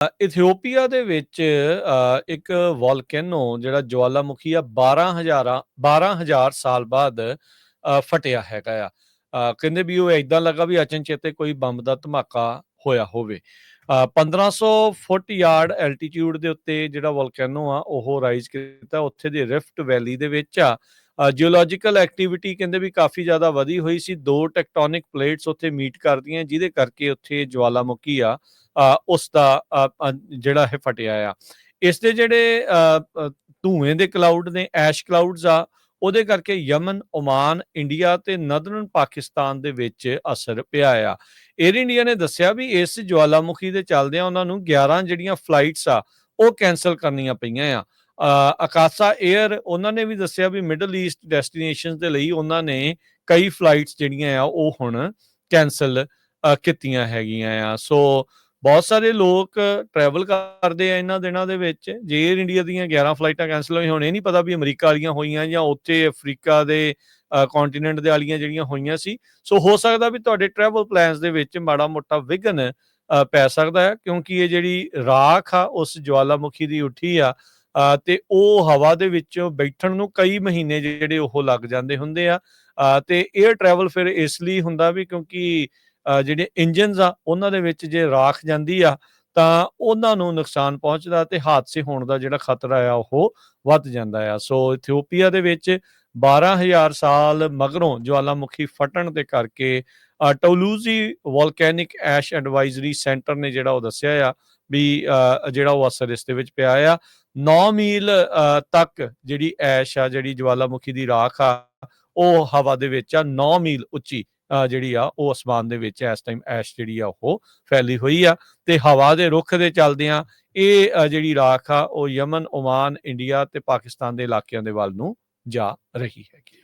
ਇਥੀਓਪੀਆ ਦੇ ਵਿੱਚ ਇੱਕ ਵੋਲਕੈਨੋ ਜਿਹੜਾ ਜਵਾਲਾਮੁਖੀ ਆ 12,000 ਸਾਲ ਬਾਅਦ ਫਟਿਆ ਹੈਗਾ ਆ। ਕਹਿੰਦੇ ਵੀ ਉਹ ਏਦਾਂ ਲੱਗਾ ਵੀ ਅਚਨਚੇਤੇ ਕੋਈ ਬੰਬ ਦਾ ਧਮਾਕਾ ਹੋਇਆ ਹੋਵੇ। 1500 ਫੁੱਟ ਯਾਰਡ ਐਲਟੀਟਿਊਡ ਦੇ ਉੱਤੇ ਜਿਹੜਾ ਵੋਲਕੈਨੋ ਆ ਉਹ ਰਾਈਜ਼ ਕੀਤਾ, ਉੱਥੇ ਦੀ ਰਿਫਟ ਵੈਲੀ ਦੇ ਵਿੱਚ ਆ। ਜਿਓਲੋਜੀਕਲ ਐਕਟੀਵਿਟੀ ਕਹਿੰਦੇ ਵੀ ਕਾਫੀ ਜ਼ਿਆਦਾ ਵਧੀ ਹੋਈ ਸੀ। ਦੋ ਟੈਕਟੋਨਿਕ ਪਲੇਟਸ ਉੱਥੇ ਮੀਟ ਕਰਦੀਆਂ, ਜਿਹਦੇ ਕਰਕੇ ਉੱਥੇ ਜਵਾਲਾਮੁਖੀ ਆ ਉਸ ਦਾ ਜਿਹੜਾ ਇਹ ਫਟਿਆ ਆ। ਇਸ ਦੇ ਜਿਹੜੇ ਧੂਏ ਦੇ ਕਲਾਊਡ ਨੇ, ਐਸ਼ ਕਲਾਊਡਸ ਆ, ਉਹਦੇ ਕਰਕੇ ਯਮਨ, ਓਮਾਨ, ਇੰਡੀਆ ਤੇ ਨਦਰਨ ਪਾਕਿਸਤਾਨ ਦੇ ਵਿੱਚ ਅਸਰ ਪਿਆ ਆ। ਏਅਰ ਇੰਡੀਆ ਨੇ ਦੱਸਿਆ ਵੀ ਇਸ ਜਵਾਲਾਮੁਖੀ ਦੇ ਚੱਲਦਿਆਂ ਉਹਨਾਂ ਨੂੰ 11 ਜਿਹੜੀਆਂ ਫਲਾਈਟਸ ਆ ਉਹ ਕੈਂਸਲ ਕਰਨੀਆਂ ਪਈਆਂ ਆ। ਅਕਾਸਾ ਏਅਰ ਉਹਨਾਂ ਨੇ ਵੀ ਦੱਸਿਆ ਵੀ ਮਿਡਲ ਈਸਟ ਡੈਸਟੀਨੇਸ਼ਨ ਦੇ ਲਈ ਉਹਨਾਂ ਨੇ ਕਈ ਫਲਾਈਟਸ ਜਿਹੜੀਆਂ ਆ ਉਹ ਹੁਣ ਕੈਂਸਲ ਕੀਤੀਆਂ ਹੈਗੀਆਂ ਆ। ਸੋ ਬਹੁਤ ਸਾਰੇ ਲੋਕ ਟਰੈਵਲ ਕਰਦੇ ਆ ਇਹਨਾਂ ਦਿਨਾਂ ਦੇ ਵਿੱਚ। ਜੇ ਏਅਰ ਇੰਡੀਆ ਦੀਆਂ 11 ਫਲਾਈਟਾਂ ਕੈਂਸਲ ਹੋਈਆਂ, ਹੁਣ ਇਹ ਨਹੀਂ ਪਤਾ ਵੀ ਅਮਰੀਕਾ ਵਾਲੀਆਂ ਹੋਈਆਂ ਜਾਂ ਉੱਥੇ ਅਫਰੀਕਾ ਦੇ ਕੰਟੀਨੈਂਟ ਦੇ ਵਾਲੀਆਂ ਜਿਹੜੀਆਂ ਹੋਈਆਂ ਸੀ। ਸੋ ਹੋ ਸਕਦਾ ਵੀ ਤੁਹਾਡੇ ਟਰੈਵਲ ਪਲਾਨਸ ਦੇ ਵਿੱਚ ਮਾੜਾ ਮੋਟਾ ਵਿਘਨ ਪੈ ਸਕਦਾ ਹੈ, ਕਿਉਂਕਿ ਇਹ ਜਿਹੜੀ ਰਾਖ ਆ ਉਸ ਜਵਾਲਾਮੁਖੀ ਦੀ ਉੱਠੀ ਆ ਤੇ ਉਹ ਹਵਾ ਦੇ ਵਿੱਚੋਂ ਬੈਠਣ ਨੂੰ ਕਈ ਮਹੀਨੇ ਜਿਹੜੇ ਉਹ ਲੱਗ ਜਾਂਦੇ ਹੁੰਦੇ ਆ। ਤੇ ਏਅਰ ਟਰੈਵਲ ਫਿਰ ਇਸ ਲਈ ਹੁੰਦਾ ਵੀ ਕਿਉਂਕਿ ਜਿਹੜੇ ਇੰਜਨਸ ਆ ਉਹਨਾਂ ਦੇ ਵਿੱਚ ਜੇ ਰਾਖ ਜਾਂਦੀ ਆ ਤਾਂ ਉਹਨਾਂ ਨੂੰ ਨੁਕਸਾਨ ਪਹੁੰਚਦਾ ਤੇ ਹਾਦਸੇ ਹੋਣ ਦਾ ਜਿਹੜਾ ਖਤਰਾ ਆ ਉਹ ਵੱਧ ਜਾਂਦਾ ਆ। ਸੋ ਇਥੀਓਪੀਆ ਦੇ ਵਿੱਚ 12,000 ਸਾਲ ਮਗਰੋਂ ਜਵਾਲਾਮੁਖੀ ਫਟਣ ਦੇ ਕਰਕੇ ਟੌਲੂਜ਼ੀ ਵੋਲਕੈਨਿਕ ਐਸ਼ ਐਡਵਾਈਜ਼ਰੀ ਸੈਂਟਰ ਨੇ ਜਿਹੜਾ ਉਹ ਦੱਸਿਆ ਆ ਵੀ ਜਿਹੜਾ ਉਹ ਅਸਰ ਇਸ ਦੇ ਵਿੱਚ ਪਿਆ ਆ। 9 ਮੀਲ ਤੱਕ ਜਿਹੜੀ ਐਸ਼ ਆ, ਜਿਹੜੀ ਜਵਾਲਾਮੁਖੀ ਦੀ ਰਾਖ ਆ, ਉਹ ਹਵਾ ਦੇ ਵਿੱਚ ਆ। 9 ਮੀਲ ਉੱਚੀ ਜਿਹੜੀ ਆ ਉਹ ਅਸਮਾਨ ਦੇ ਵਿੱਚ ਇਸ ਟਾਈਮ ਐਸ਼ ਜਿਹੜੀ ਆ ਉਹ ਫੈਲੀ ਹੋਈ ਆ ਤੇ ਹਵਾ ਦੇ ਰੁੱਖ ਦੇ ਚੱਲਦਿਆਂ ਇਹ ਜਿਹੜੀ ਰਾਖ ਆ ਉਹ ਯਮਨ, ਓਮਾਨ, ਇੰਡੀਆ ਤੇ ਪਾਕਿਸਤਾਨ ਦੇ ਇਲਾਕਿਆਂ ਦੇ ਵੱਲ ਨੂੰ ਜਾ ਰਹੀ ਹੈਗੀ।